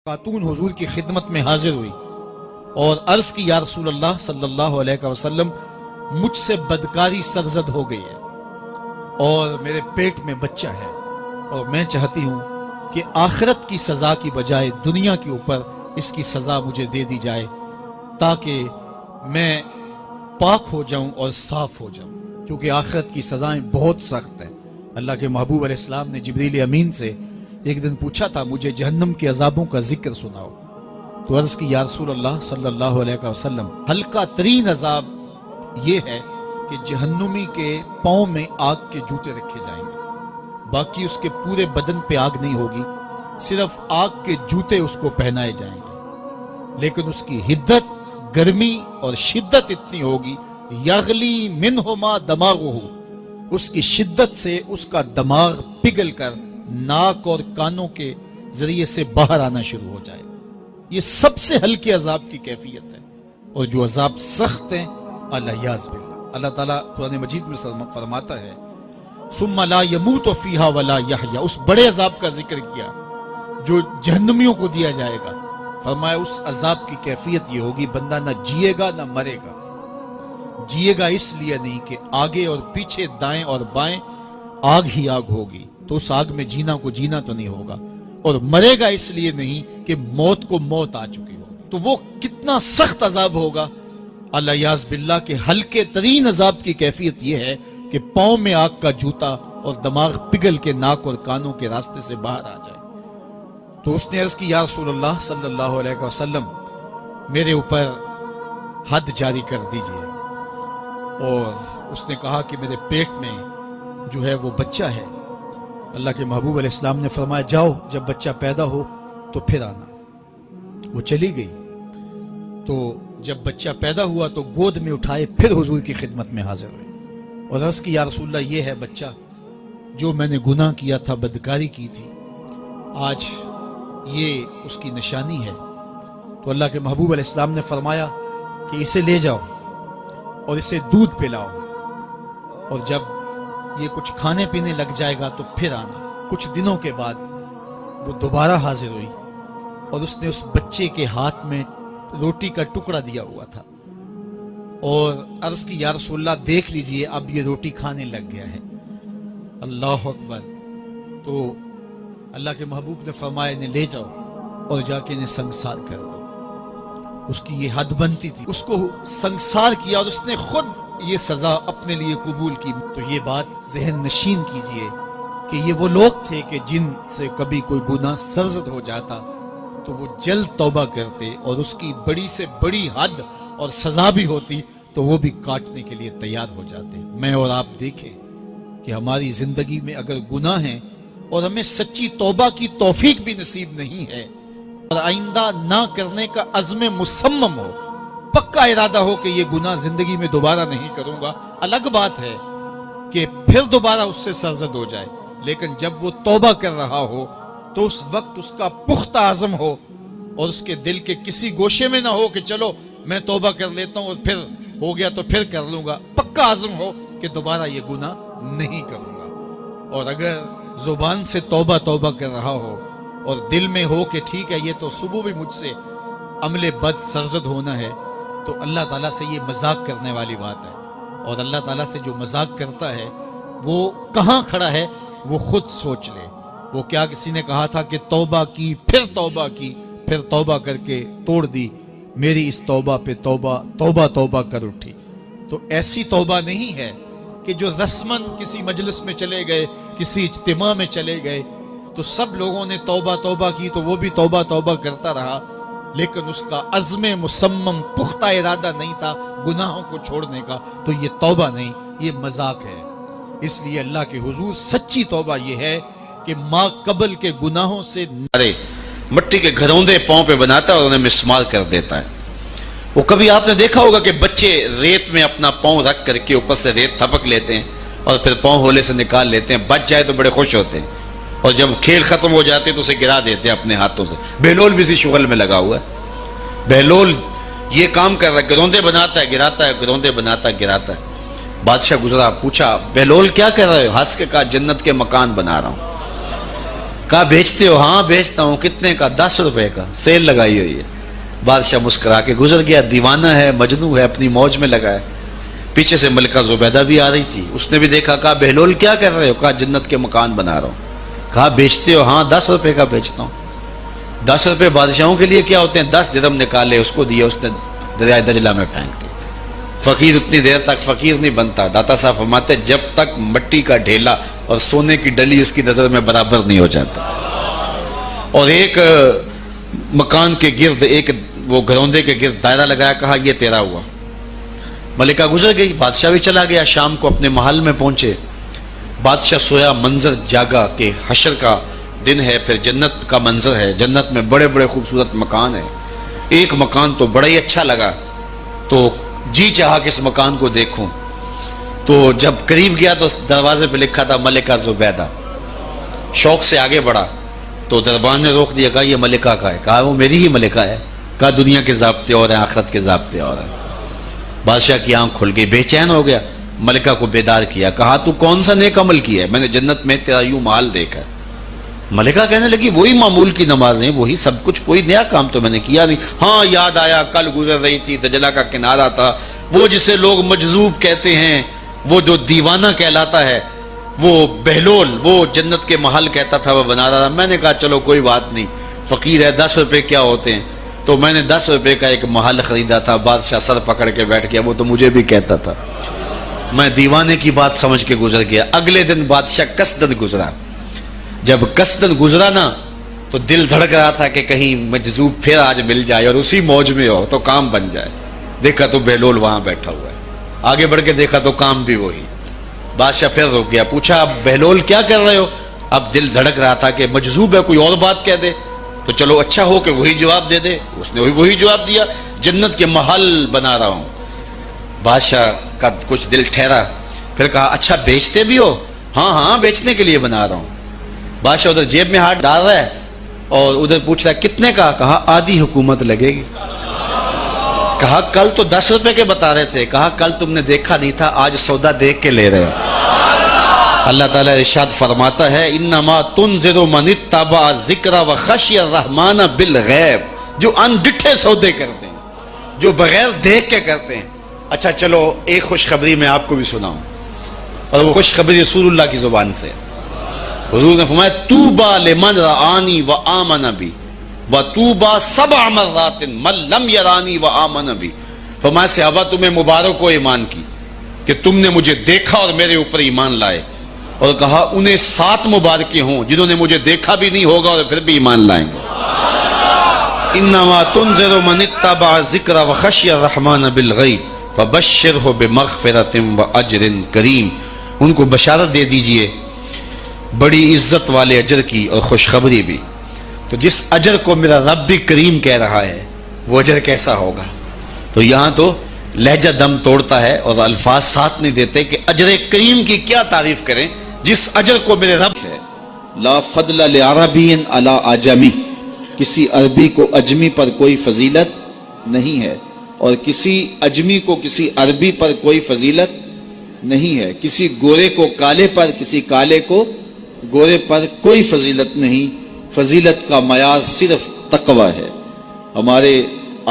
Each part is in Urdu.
خاتون حضور کی خدمت میں حاضر ہوئی اور عرض کی یا رسول اللہ صلی اللہ علیہ وسلم مجھ سے بدکاری سرزد ہو گئی ہے اور میرے پیٹ میں بچہ ہے اور میں چاہتی ہوں کہ آخرت کی سزا کی بجائے دنیا کے اوپر اس کی سزا مجھے دے دی جائے تاکہ میں پاک ہو جاؤں اور صاف ہو جاؤں، کیونکہ آخرت کی سزائیں بہت سخت ہیں۔ اللہ کے محبوب علیہ السلام نے جبریل امین سے ایک دن پوچھا تھا مجھے جہنم کے عذابوں کا ذکر سناؤ، تو عرض کی یا رسول اللہ صلی اللہ علیہ وسلم ہلکا ترین عذاب یہ ہے کہ جہنمی کے پاؤں میں آگ کے جوتے رکھے جائیں گے، باقی اس کے پورے بدن پہ آگ نہیں ہوگی، صرف آگ کے جوتے اس کو پہنائے جائیں گے، لیکن اس کی حدت، گرمی اور شدت اتنی ہوگی یغلی منہما دماغہ، اس کی شدت سے اس کا دماغ پگھل کر ناک اور کانوں کے ذریعے سے باہر آنا شروع ہو جائے گا۔ یہ سب سے ہلکے عذاب کی کیفیت ہے، اور جو عذاب سخت ہیں الیاذ باللہ، اللہ تعالیٰ قرآن مجید میں فرماتا ہے ثم لا يموت فیہا ولا یحیا، اس بڑے عذاب کا ذکر کیا جو جہنمیوں کو دیا جائے گا، فرمایا اس عذاب کی کیفیت یہ ہوگی بندہ نہ جیے گا نہ مرے گا۔ جیے گا اس لیے نہیں کہ آگے اور پیچھے دائیں اور بائیں آگ ہی آگ ہوگی، تو اس آگ میں جینا کو جینا تو نہیں ہوگا، اور مرے گا اس لیے نہیں کہ موت کو موت آ چکی ہوگی۔ تو وہ کتنا سخت عذاب ہوگا الیاذ باللہ کہ ہلکے ترین عذاب کی کیفیت یہ ہے کہ پاؤں میں آگ کا جوتا اور دماغ پگھل کے ناک اور کانوں کے راستے سے باہر آ جائے۔ تو اس نے عرض کی یا رسول اللہ صلی اللہ علیہ وسلم میرے اوپر حد جاری کر دیجئے، اور اس نے کہا کہ میرے پیٹ میں جو ہے وہ بچہ ہے۔ اللہ کے محبوب علیہ السلام نے فرمایا جاؤ جب بچہ پیدا ہو تو پھر آنا۔ وہ چلی گئی، تو جب بچہ پیدا ہوا تو گود میں اٹھائے پھر حضور کی خدمت میں حاضر ہوئے اور عرض کی یا رسول اللہ یہ ہے بچہ جو میں نے گناہ کیا تھا، بدکاری کی تھی، آج یہ اس کی نشانی ہے۔ تو اللہ کے محبوب علیہ السلام نے فرمایا کہ اسے لے جاؤ اور اسے دودھ پلاؤ، اور جب یہ کچھ کھانے پینے لگ جائے گا تو پھر آنا۔ کچھ دنوں کے بعد وہ دوبارہ حاضر ہوئی اور اس نے اس بچے کے ہاتھ میں روٹی کا ٹکڑا دیا ہوا تھا، اور عرض کی یا رسول اللہ دیکھ لیجئے اب یہ روٹی کھانے لگ گیا ہے۔ اللہ اکبر۔ تو اللہ کے محبوب نے فرمایا انہیں لے جاؤ اور جا کے انہیں سنگسار کر دو۔ اس کی یہ حد بنتی تھی، اس کو سنگسار کیا اور اس نے خود یہ سزا اپنے لیے قبول کی۔ تو یہ بات ذہن نشین کیجئے کہ یہ وہ لوگ تھے کہ جن سے کبھی کوئی گناہ سرزد ہو جاتا تو وہ جلد توبہ کرتے، اور اس کی بڑی سے بڑی حد اور سزا بھی ہوتی تو وہ بھی کاٹنے کے لیے تیار ہو جاتے۔ میں اور آپ دیکھیں کہ ہماری زندگی میں اگر گناہ ہیں اور ہمیں سچی توبہ کی توفیق بھی نصیب نہیں ہے اور آئندہ نہ کرنے کا عزم مصمم ہو، پکا ارادہ ہو کہ یہ گناہ زندگی میں دوبارہ نہیں کروں گا، الگ بات ہے کہ پھر دوبارہ اس سے سرزد ہو جائے، لیکن جب وہ توبہ کر رہا ہو تو اس وقت اس کا پختہ عزم ہو اور اس کے دل کے کسی گوشے میں نہ ہو کہ چلو میں توبہ کر لیتا ہوں اور پھر ہو گیا تو پھر کر لوں گا، پکا عزم ہو کہ دوبارہ یہ گناہ نہیں کروں گا۔ اور اگر زبان سے توبہ توبہ کر رہا ہو اور دل میں ہو کہ ٹھیک ہے یہ تو صبح بھی مجھ سے عمل بد سرزد ہونا ہے، تو اللہ تعالیٰ سے یہ مذاق کرنے والی بات ہے، اور اللہ تعالیٰ سے جو مذاق کرتا ہے وہ کہاں کھڑا ہے وہ خود سوچ لے۔ وہ کیا کسی نے کہا تھا کہ توبہ کی پھر توبہ کر کے توڑ دی، میری اس توبہ پہ توبہ توبہ توبہ کر اٹھی۔ تو ایسی توبہ نہیں ہے کہ جو رسماً کسی مجلس میں چلے گئے، کسی اجتماع میں چلے گئے تو سب لوگوں نے توبہ توبہ کی تو وہ بھی توبہ توبہ کرتا رہا، لیکن اس کا عزم مصمم پختہ ارادہ نہیں تھا گناہوں کو چھوڑنے کا، تو یہ توبہ نہیں، یہ مذاق ہے۔ اس لیے اللہ کے حضور سچی توبہ یہ ہے کہ ماں قبل کے گناہوں سے مٹی کے گھروندے پاؤں پہ بناتا ہے اور انہیں مسمار کر دیتا ہے۔ وہ کبھی آپ نے دیکھا ہوگا کہ بچے ریت میں اپنا پاؤں رکھ کر کے اوپر سے ریت تھپک لیتے ہیں اور پھر پاؤں ہولے سے نکال لیتے ہیں، بچ جائے تو بڑے خوش ہوتے ہیں، اور جب کھیل ختم ہو جاتے ہیں تو اسے گرا دیتے ہیں اپنے ہاتھوں سے۔ بہلول بھی اسی شغل میں لگا ہوا ہے، بہلول یہ کام کر رہا ہے، گروندے بناتا ہے گراتا ہے، گروندے بناتا ہے گراتا ہے۔ بادشاہ گزرا، پوچھا بہلول کیا کر رہے ہو؟ ہنس کے کہا جنت کے مکان بنا رہا ہوں۔ کہا بیچتے ہو؟ ہاں بیچتا ہوں. کتنے کا؟ 10 روپے کا، سیل لگائی ہوئی ہے. بادشاہ مسکرا کے گزر گیا. دیوانہ ہے، مجنوں ہے، اپنی موج میں لگا ہے. پیچھے سے ملکہ زبیدہ بھی آ رہی تھی. اس نے بھی دیکھا. کہا بہلول کیا کر رہے ہو؟ کہا جنت کے مکان بنا رہا ہوں. کہا بیچتے ہو؟ ہاں 10 روپے کا بیچتا ہوں. 10 روپے بادشاہوں کے لیے کیا ہوتے ہیں؟ 10 درہم نکالے، اس کو دیا، اس نے دریائے دجلہ میں پھینک دیا. فقیر اتنی دیر تک فقیر نہیں بنتا. داتا صاحب فرماتے جب تک مٹی کا ڈھیلا اور سونے کی ڈلی اس کی نظر میں برابر نہیں ہو جاتا. اور ایک مکان کے گرد، ایک وہ گھروندے کے گرد دائرہ لگایا. کہا یہ تیرا ہوا. ملکہ گزر گئی. بادشاہ بھی چلا گیا. شام کو اپنے محل میں پہنچے. بادشاہ سویا. منظر جاگا کہ حشر کا دن ہے، پھر جنت کا منظر ہے. جنت میں بڑے بڑے خوبصورت مکان ہیں. ایک مکان تو بڑا ہی اچھا لگا، تو جی چاہا کہ اس مکان کو دیکھوں. تو جب قریب گیا تو دروازے پہ لکھا تھا ملکہ زبیدہ. شوق سے آگے بڑھا تو دربان نے روک دیا. کہا یہ ملکہ کا ہے. کہا وہ میری ہی ملکہ ہے. کہا دنیا کے ضابطے اور ہیں، آخرت کے ضابطے اور ہیں. بادشاہ کی آنکھ کھل گئی، بے چین ہو گیا. ملکہ کو بیدار کیا. کہا تو کون سا نیک عمل کیا ہے؟ میں نے جنت میں تیرا یوں محل دیکھا. ملکہ کہنے لگی وہی معمول کی نمازیں، وہی سب کچھ، کوئی نیا کام تو میں نے کیا نہیں. ہاں یاد آیا، کل گزر رہی تھی، دجلہ کا کنارہ تھا، وہ جسے لوگ مجذوب کہتے ہیں، وہ جو دیوانہ کہلاتا ہے، وہ بہلول، وہ جنت کے محل کہتا تھا، وہ بنا رہا تھا. میں نے کہا چلو کوئی بات نہیں، فقیر ہے، 10 روپے کیا ہوتے ہیں. تو میں نے 10 روپے کا ایک محل خریدا تھا. بادشاہ سر پکڑ کے بیٹھ گیا. وہ تو مجھے بھی کہتا تھا. میں دیوانے کی بات سمجھ کے گزر گیا. اگلے دن بادشاہ قصدن گزرا. جب قصدن گزرا نا تو دل دھڑک رہا تھا کہ کہیں مجذوب پھر آج مل جائے اور اسی موج میں ہو تو کام بن جائے. دیکھا تو بہلول وہاں بیٹھا ہوا ہے. آگے بڑھ کے دیکھا تو کام بھی وہی. بادشاہ پھر رک گیا. پوچھا اب بہلول کیا کر رہے ہو؟ اب دل دھڑک رہا تھا کہ مجذوب ہے، کوئی اور بات کہہ دے تو چلو اچھا ہو کہ وہی جواب دے دے. اس نے وہی جواب دیا، جنت کے محل بنا رہا ہوں. بادشاہ کا کچھ دل ٹھہرا. پھر کہا اچھا بیچتے بھی ہو؟ ہاں ہاں بیچنے کے لیے بنا رہا ہوں. بادشاہ ادھر جیب میں ہاتھ ڈال رہا ہے اور ادھر پوچھ رہا ہے کتنے کا؟ کہا آدھی حکومت لگے گی. کہا کل تو 10 روپے کے بتا رہے تھے. کہا کل تم نے دیکھا نہیں تھا، آج سودا دیکھ کے لے رہے ہو. اللہ تعالیٰ ارشاد فرماتا ہے انما تنذر من اتبع ذکر وخشی الرحمن بالغیب. جو انڈٹھے سودے کرتے ہیں، جو بغیر دیکھ کے کرتے ہیں. اچھا چلو ایک خوشخبری میں آپ کو بھی سناؤں، اور وہ خوشخبری رسول اللہ کی زبان سے. حضور نے فرمایا طوبی لمن رآنی وآمن بی وطوبی 7 مرات من لم یرانی وآمن بی. فرمایا صحابہ تمہیں مبارک ہو ایمان کی کہ تم نے مجھے دیکھا اور میرے اوپر ایمان لائے. اور کہا انہیں 7 مبارکیں ہوں جنہوں نے مجھے دیکھا بھی نہیں ہوگا اور پھر بھی ایمان لائیں گے. انما تنذر من اتبع ذکر وخشی الرحمن بالغیب فبشرہ بمغفرۃ واجر کریم. ان کو بشارت دے دیجئے بڑی عزت والے اجر کی اور خوشخبری بھی. تو جس اجر کو میرا رب بھی کریم کہہ رہا ہے وہ اجر کیسا ہوگا. تو یہاں تو لہجہ دم توڑتا ہے اور الفاظ ساتھ نہیں دیتے کہ اجر کریم کی کیا تعریف کریں جس اجر کو میرے رب ہے. لا فضل لعربی علی اعجمی. کسی عربی کو اجمی پر کوئی فضیلت نہیں ہے اور کسی اجمی کو کسی عربی پر کوئی فضیلت نہیں ہے. کسی گورے کو کالے پر، کسی کالے کو گورے پر کوئی فضیلت نہیں. فضیلت کا معیار صرف تقوی ہے. ہمارے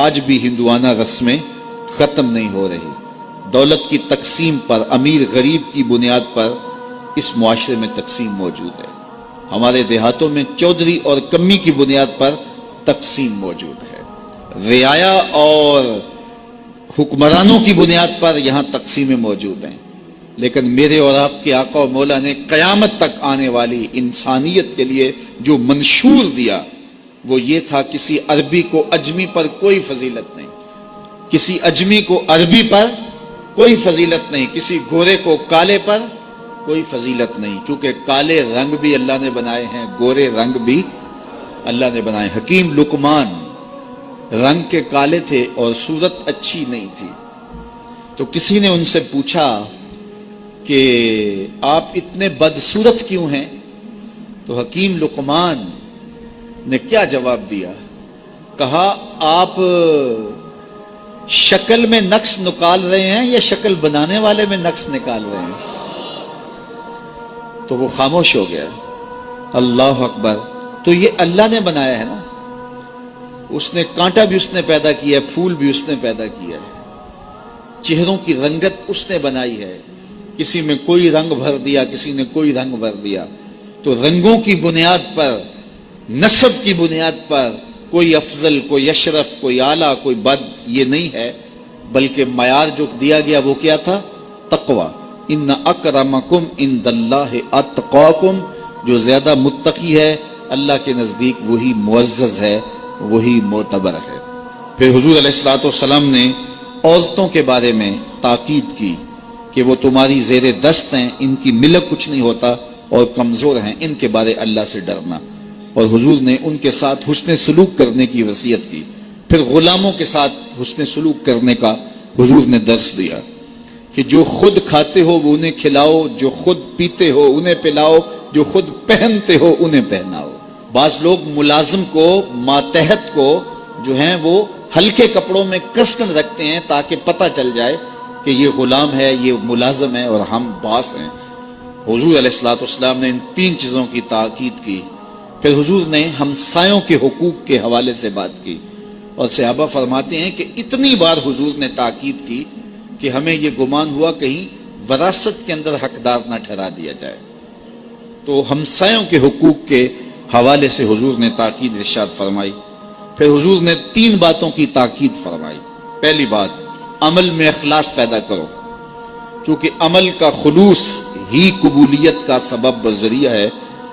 آج بھی ہندوانہ رسمیں ختم نہیں ہو رہی. دولت کی تقسیم پر، امیر غریب کی بنیاد پر اس معاشرے میں تقسیم موجود ہے. ہمارے دیہاتوں میں چودھری اور کمی کی بنیاد پر تقسیم موجود ہے. رعایا اور حکمرانوں کی بنیاد پر یہاں تقسیمیں موجود ہیں. لیکن میرے اور آپ کے آقا و مولا نے قیامت تک آنے والی انسانیت کے لیے جو منشور دیا وہ یہ تھا کسی عربی کو اجمی پر کوئی فضیلت نہیں، کسی اجمی کو عربی پر کوئی فضیلت نہیں، کسی گورے کو کالے پر کوئی فضیلت نہیں. کیونکہ کالے رنگ بھی اللہ نے بنائے ہیں، گورے رنگ بھی اللہ نے بنائے. حکیم لقمان رنگ کے کالے تھے اور صورت اچھی نہیں تھی. تو کسی نے ان سے پوچھا کہ آپ اتنے بدصورت کیوں ہیں؟ تو حکیم لقمان نے کیا جواب دیا؟ کہا آپ شکل میں نقص نکال رہے ہیں یا شکل بنانے والے میں نقص نکال رہے ہیں؟ تو وہ خاموش ہو گیا. اللہ اکبر. تو یہ اللہ نے بنایا ہے نا, اس نے کانٹا بھی اس نے پیدا کیا ہے, پھول بھی اس نے پیدا کیا ہے, چہروں کی رنگت اس نے بنائی ہے, کسی میں کوئی رنگ بھر دیا, کسی نے کوئی رنگ بھر دیا. تو رنگوں کی بنیاد پر, نسب کی بنیاد پر کوئی افضل, کوئی اشرف, کوئی اعلیٰ, کوئی بد, یہ نہیں ہے, بلکہ معیار جو دیا گیا وہ کیا تھا؟ تقوی. ان اکرمکم عند اللہ اتقاکم, جو زیادہ متقی ہے اللہ کے نزدیک وہی معزز ہے, وہی معتبر ہے. پھر حضور علیہ الصلوۃ والسلام نے عورتوں کے بارے میں تاکید کی کہ وہ تمہاری زیر دست ہیں, ان کی ملک کچھ نہیں ہوتا اور کمزور ہیں, ان کے بارے اللہ سے ڈرنا. اور حضور نے ان کے ساتھ حسن سلوک کرنے کی وصیت کی. پھر غلاموں کے ساتھ حسن سلوک کرنے کا حضور نے درس دیا کہ جو خود کھاتے ہو وہ انہیں کھلاؤ, جو خود پیتے ہو انہیں پلاؤ, جو خود پہنتے ہو انہیں پہناؤ. بعض لوگ ملازم کو, ماتحت کو جو ہیں وہ ہلکے کپڑوں میں کسکن رکھتے ہیں تاکہ پتہ چل جائے کہ یہ غلام ہے, یہ ملازم ہے اور ہم باس ہیں. حضور علیہ الصلوۃ والسلام نے ان 3 چیزوں کی تاکید کی. پھر حضور نے ہمسایوں کے حقوق کے حوالے سے بات کی, اور صحابہ فرماتے ہیں کہ اتنی بار حضور نے تاکید کی کہ ہمیں یہ گمان ہوا کہیں وراثت کے اندر حقدار نہ ٹھہرا دیا جائے. تو ہمسایوں کے حقوق کے حوالے سے حضور نے تاکید ارشاد فرمائی. پھر حضور نے 3 باتوں کی تاکید فرمائی. پہلی بات, عمل میں اخلاص پیدا کرو, چونکہ عمل کا خلوص ہی قبولیت کا سبب و ذریعہ ہے.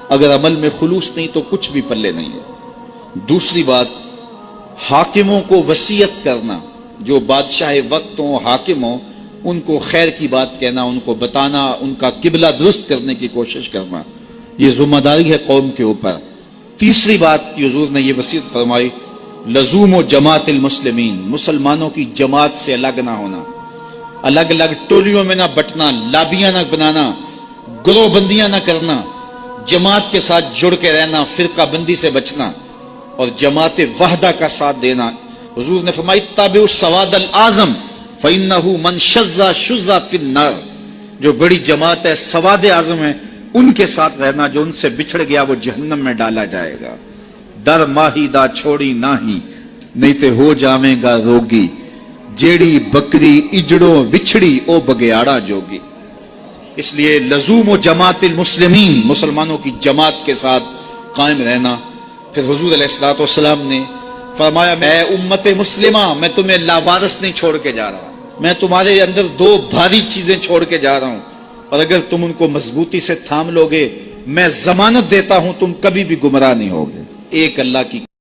اگر عمل میں خلوص نہیں تو کچھ بھی پلے نہیں ہے. دوسری بات, حاکموں کو وصیت کرنا, جو بادشاہ وقت ہوں, حاکم ہوں, ان کو خیر کی بات کہنا, ان کو بتانا, ان کا قبلہ درست کرنے کی کوشش کرنا, یہ ذمہ داری ہے قوم کے اوپر. تیسری بات کی حضور نے یہ وصیت فرمائی, لزوم و جماعت المسلمین, مسلمانوں کی جماعت سے الگ نہ ہونا, الگ الگ ٹولیوں میں نہ بٹنا, لابیاں نہ بنانا, گروہ بندیاں نہ کرنا, جماعت کے ساتھ جڑ کے رہنا, فرقہ بندی سے بچنا اور جماعت وحدہ کا ساتھ دینا. حضور نے فرمائی, تابع السواد الاعظم فإنہ من شذ شذ فی النار, جو بڑی جماعت ہے, سواد اعظم ہے, ان کے ساتھ رہنا, جو ان سے بچھڑ گیا وہ جہنم میں ڈالا جائے گا. در ماہی دا چھوڑی ناہی, نہیں تے ہو جاویں گا روگی, جیڑی بکری اجڑو وچھڑی او بگیاڑا جوگی. اس لیے لزوم و جماعت المسلمین, مسلمانوں کی جماعت کے ساتھ قائم رہنا. پھر حضور علیہ الصلوۃ والسلام نے فرمایا, اے امت مسلمہ, میں تمہیں لاوارث نہیں چھوڑ کے جا رہا, میں تمہارے اندر 2 بھاری چیزیں چھوڑ کے جا رہا ہوں, اور اگر تم ان کو مضبوطی سے تھام لوگے, میں ضمانت دیتا ہوں تم کبھی بھی گمراہ نہیں ہوگے. ایک اللہ کی